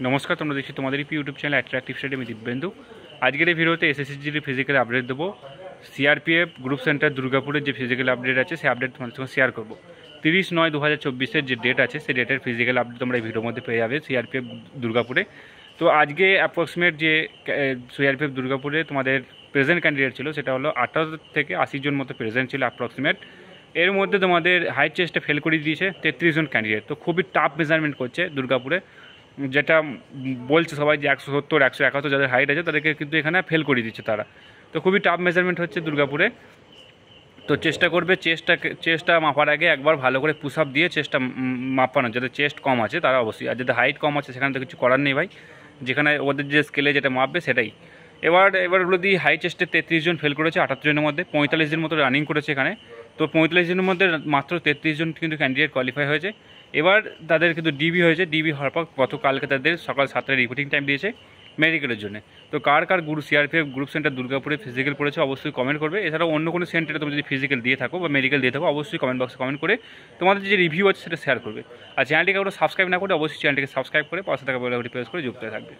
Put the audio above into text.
নমস্কার, তোমরা দেখছি তোমাদের ইউটিউব চ্যানেল অ্যাট্রাকটিভ স্টাডি। আমি দিব্যেন্দু। আজকের এই ভিডিওতে এসএসসিজির ফিজিক্যাল আপডেট দেবো। সিআরপিএফ গ্রুপ সেন্টার দুর্গাপুরের যে ফিজিক্যাল আপডেট আছে সেই আপডেট তোমাদের সঙ্গে শেয়ার করবো। 30/9/2024 যে ডেট আছে সেই ডেটের ফিজিক্যাল আপডেট তোমরা এই ভিডিওর মধ্যে পেয়ে যাবে সিআরপিএফ দুর্গাপুরে। তো আজকে অ্যাপ্রক্সিমেট যে সিআরপিএফ দুর্গাপুরে তোমাদের প্রেজেন্ট ক্যান্ডিডেট ছিল সেটা হলো 18 থেকে 80 জন মতো প্রেজেন্ট ছিল অ্যাপ্রক্সিমেট। এর মধ্যে তোমাদের হাইট চেস্টে ফেল করে দিয়েছে 33 জন ক্যান্ডিডেট। তো খুবই টাফ মেজারমেন্ট করছে দুর্গাপুরে, যেটা বলছে সবাই যে 170, 171 যাদের হাইট আছে তাদেরকে কিন্তু এখানে ফেল করে দিচ্ছে তারা। তো খুবই টাফ মেজারমেন্ট হচ্ছে দুর্গাপুরে। তো চেষ্টা করবে চেস্টটা মাপার আগে একবার ভালো করে পুশ আপ দিয়ে চেস্টটা মাপানো। যাদের চেস্ট কম আছে তারা অবশ্যই, আর যাদের হাইট কম আছে সেখানে তো কিছু করার নেই ভাই, যেখানে ওদের যে স্কেলে যেটা মাপবে সেটাই। এবার হলো দিয়ে হাই চেস্টে 33 জন ফেল করেছে 78 জনের মধ্যে। 45 জন মতো রানিং করেছে এখানে। তো 45 জনের মধ্যে মাত্র 33 জন কিন্তু ক্যান্ডিডেট কোয়ালিফাই হয়েছে। এবার তাদের কিন্তু ডিবি হয়েছে। ডিবি হওয়ার পর গতকালকে তাদের সকাল 7টায় রিপোর্টিং টাইম দিয়েছে মেডিকেলের জন্য। তো কার সিআরপিএফ গ্রুপ সেন্টার দুর্গাপুরে ফিজিক্যাল পড়েছে অবশ্যই কমেন্ট করবে। এছাড়াও অন্য কোনো সেন্টারে তুমি যদি ফিজিক্যাল দিয়ে থাকো বা মেডিকেল দিয়ে থাকো অবশ্যই কমেন্ট বক্সে কমেন্ট করে তোমাদের যে রিভিউ আছে সেটা শেয়ার করবে। আর চ্যানেলটিকে সাবস্ক্রাইব না করে অবশ্যই চ্যানেলটিকে সাবস্ক্রাইব করে পাশে থাকা বেল আইকনটি প্রেস করে যুক্ত হয়ে থাকবে।